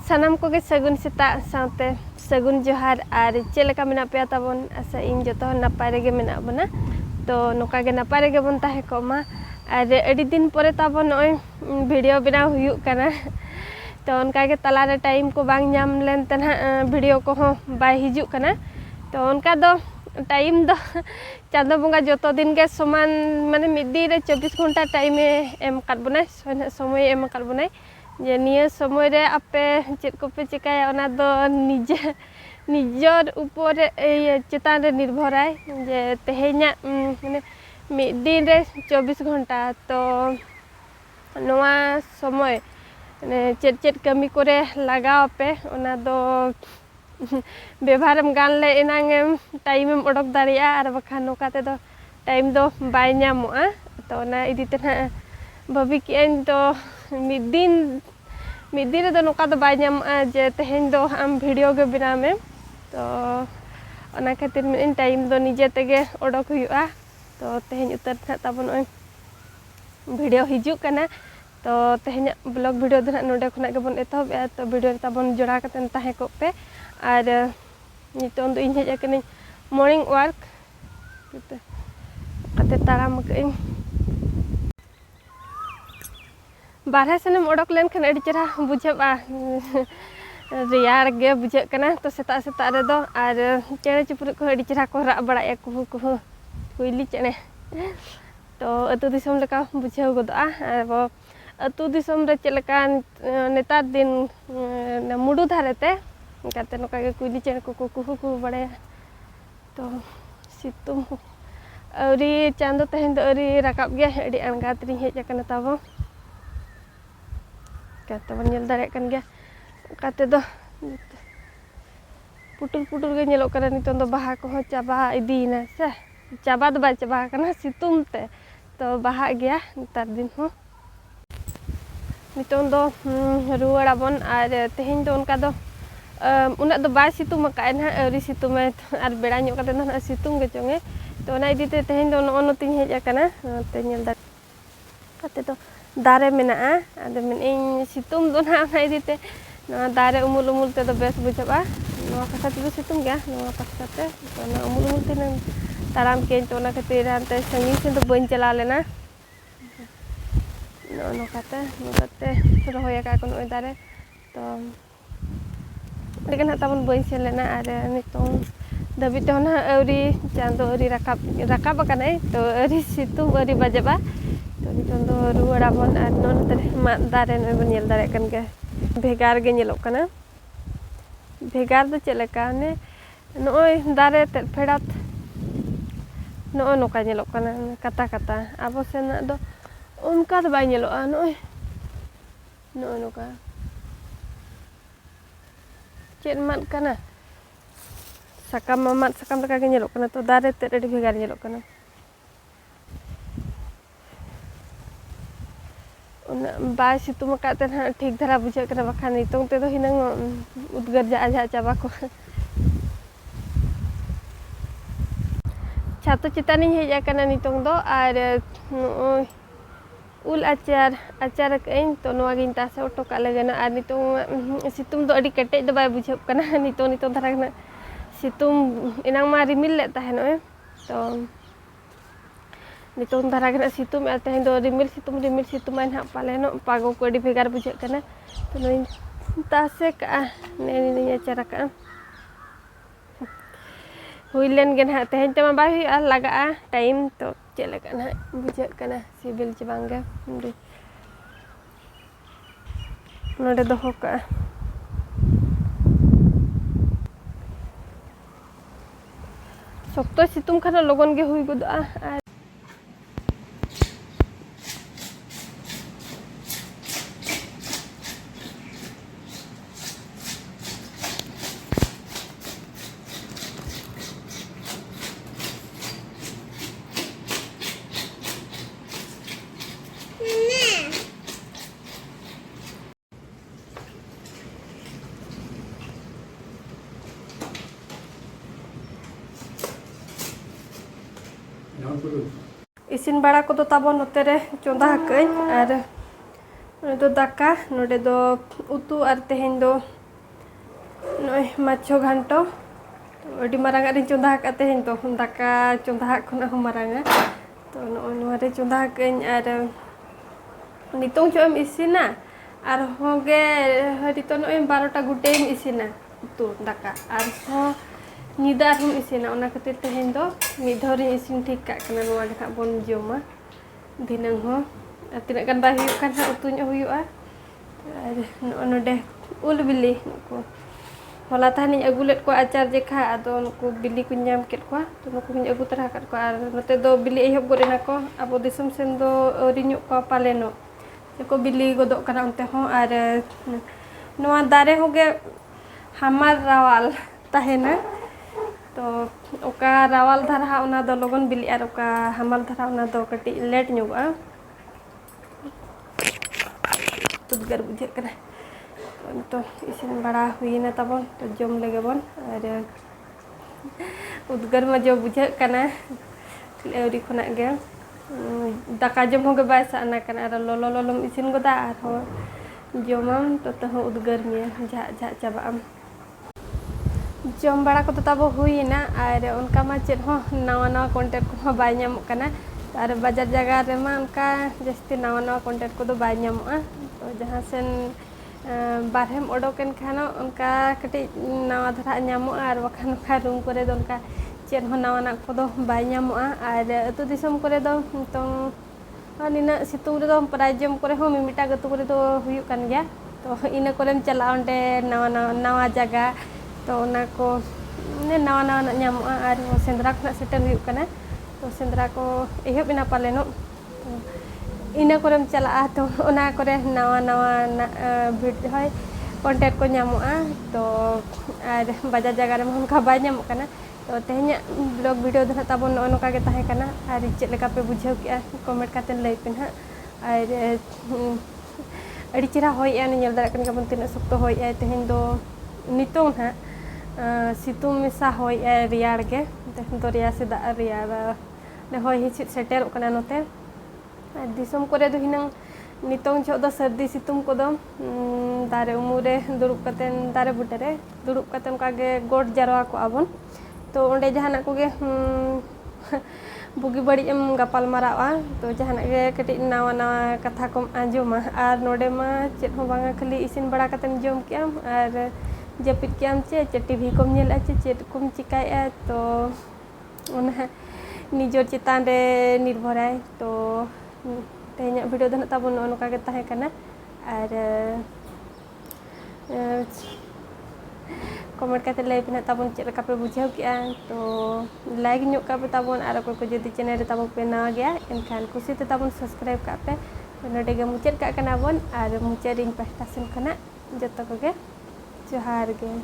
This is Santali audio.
सानाम को गे सगुन सेता साथे सगुन जोहार और चेलेका मेना पे ताबन आशा इन जतो नापाय रेगे मेना बना तो नोका गे नापाय रेगे बन ताहे कोमा और अड़ी दिन परे ताबन नय वीडियो बनाव हुयु कना तो उनका गे तलारे टाइम को बांग नाम लेन तना वीडियो को हो बाय हिजु कना तो उनका दो टाइम दो चांदो बंगा जतो दिन के समान माने मिदी रे 24 घंटा टाइम एम कर बनाय समय एम कर बनाय जे निये समय रे आपे चेक को पे चिकाया ओना दो निजर ऊपर चेतान रे निर्भर है जे तेहेना माने मिदी रे 24 घंटा तो नवा समय माने चेट कमी करे लगाव पे ओना दो व्यवहारम गान ले एनांग टाइम एम ओडक दाड़िया और बखान नोकाते दो टाइम दो बाय नामोआ तो ना इदीते ना भाभी केन तो मिदिन रे दो नोका दो बाय नामोआ जे तेहेन दो आम वीडियो गे बिना में तो ओना खातिर में टाइम दो निजे तेगे ओडक हुयुआ तो तेहेन उतर था ताबन ओय वीडियो हिजु कना तो तेहेन ब्लॉग वीडियो दो नोडे खना गे बन एतहब तो वीडियो ताबन जोड़ा कतन ताहे को पे और नितों दो इन हेज अकनी मॉर्निंग वर्क कते ताराम कइं बारह सेनम ओडक लेन खन अडी चेहरा बुझबा रियार गे बुझे कना तो सेता सेता रे दो और चेणे चिपरुक को अडी चेहरा को राग बड़ा कुहु कुहु कुइली चेणे तो अतु दिसम लेका बुझेव गदआ और अतु दिसम रे चेलका नेतार दिन मुडु धारेते काते नोका गे कुइली चेणे को कुहु कुहु बड़े तो सितुम अरी चांदो तहेन दो अरी राकाब गे अडी अनगात रि हेज अकना ताबो काते बन नेल दारे कन गे काते दो पुटुल पुटुल गे नेलो करा नितों दो बाहा को हो चाबा इदीना से चाबा दो बा चाबा कना सितुम ते तो बाहा गया नेतार दिन हो नितों दो रुवाड़ा बन और तेहेन दो उनका दो उना दो बाय सितुम का ना अरी सितुम और बेड़ा ᱧᱚᱜ कते ना सितुम गे चोंगे तो ना इदीते तेहेन दो नो तिन हेज अकना ते नेल दा कते तो दारे मेना आदे में इन सितुम दो ना इदीते ना दारे उमुल उमुल ते दो बेस बुझबा नो कथा ते सितुम गया नो पास्ता ते तो ना उमुल उमुल ते ताराम के तो ना खातिर हानते संगी से तो बन चला लेना नो कते रहोय का कोन ओय दारे तो लेकिन ताबन बन से लेना और नितों दबी तो ना अरी चांदो अरी राकाब कनाय तो अरी सितुम अरी बजबा तो नितों दो रुवाड़ा बन और नोन ते मा दारे न बन नेल दारे कन गे भेगार गे नेलो कना भेगार दो चेलेका ने नोय दारे ते फेड़ात नो नोका नेलो कना कता कता आबो सेना दो उनका तो बाय नेलोआ नोय नो नोका चेन मान कना sakam mamat sakam leka ge nyelok kana to dare te adi भेगार nyelok kana उना बाय सितुम काते ना ठीक धरा बुझे कना बखान नितों ते दो हिनंग उद्गर जा चाबा को छातो चितानी हेज अकना नितों दो और उल आचार कइन तो नोवा गिन तासे ओटो का लगना और नितों सितुम दो अडी कटेज दो बाय बुझे कना नितों धरा कना सितुम इनांग मा रिमिल ले ताहेन तो नितों धरा कना सितुम आ ताहेन दो रिमिल सितुम आन हा पालेनो पागो को अडी भेगार बुझे कना तो नोइन तासे का ने आचार का हुइलेन गे ना तेहेन ते मा बाय हुआ लगा टाइम तो चेले का ना बुझे कना सिबिल च बांगे नोडे दोहो का सप्तो सितुम खाना लोगन गे हुई गदआ इसिन बड़ा को ताबो नोते रे चोंदा हकई और दो दाका नोडे दो उतु और तेहेन दो Noi macho ganto. Adi maranga rin chonda ka tehin to daka chonda khona ho maranga. To no re chonda kain ar nitong cho em isina ar hoge harito no em 12 gute em isina tu daka ar ho nida hum isina ona khatir tehin do mi dhori isin thik ka kana noa ge bon joma dinang ho tina kan ba huyuk kan ha utunya huyua no de ul bili ko hola tani agulet ko acar jekha ado nuku bili ku nyam ket ko to nuku agu tarah kat ko ar note do bili ehop gorena ko abo disum sen do rinyuk ko paleno ko bili godok kana onte ho ar noa dare hoge hamar rawal tahena to oka rawal dharha ona do logon bili ar oka hamal dharha ona do kati let nyuga tudgar bujhe kana तो इसिन बड़ा हुई ना तबन तो जम लगे बन और उद्गर में जो बुझे कना एवरी खना गे दाका जम हो गे बायसा ना कना और लोलो लोलो इसिन गोदा और हो जमम तो हो उद्गर में झा झा चाबाम जम बड़ा को तो तब हुई ना और उनका मा चेत हो नवा नवा कंटेंट को बाय ᱧᱟᱢᱚᱜ ᱠᱟᱱᱟ और बाजार जगह रे मा उनका जस्ती नवा नवा कंटेंट को तो बाय ᱧᱟᱢᱚᱜᱼᱟ तो जहां सेन बारहम ओडोकेन खानो उनका कटी नवा धरा ᱧᱟᱢᱚᱜᱼᱟ और बखान का रूम करे दो उनका चेन हो नवा ना को दो बाय ᱧᱟᱢᱚᱜᱼᱟ और अतु दिसम करे दो तो निना सितुंग रे दो प्राय जम करे हो मिमिटा गतु करे दो हुयु कान गया तो इना कोरेम चला ओंडे नवा नवा जगह तो ओना को ने नवा नवा ᱧᱟᱢᱚᱜᱼᱟ और सेंद्रा खना सेटर हुयु काना तो सेंद्रा को एहब इना पालेनो ina korem chala to ona kore nawa nawa video hoy content ko nyamoa to ar bajar jaga re mon ka bay nyamok kana to tehnya vlog video dana tabon no ka ge tahe kana ar chet leka pe bujhau ki comment katen lay pen ha ar adi chira hoy an nyel dara kan ka bon tin sokto hoy tehen do nitong ha situng misa hoy riyar ge tehen do riya se da riyar ne hoy hichit setel kana note दिसम करे दो हिनंग नितोंग छो दो सर्दी सितुम को दो दारे उमुरे दुरुप कतेन दारे बुटरे दुरुप कतेन कागे गोड जारवा को आबन तो ओंडे जहाना कोगे बुगी बड़ी एम गपाल मारावा तो जहाना गे कटी नावा नावा कथा को आंजोमा आर नोडे मा चेत हो बांगा खाली इसिन बड़ा कतेन जोम कियाम आर जपित कियाम चे टीवी कोम नेल आचे चेत कोम चिकाया तो ओना निजोर चितान रे निर्भराय तो tehnya video dana tabon no ka ge tahe kana ar comment kate lay pina tabon chet ka pe bujhau ki to like nyok ka pe tabon ar ko jodi channel re tabon pe na gaya enkan kusi te tabon subscribe ka pe node ge muchet ka kana bon ar muchet ring pasta sen kana joto ko ge johar ge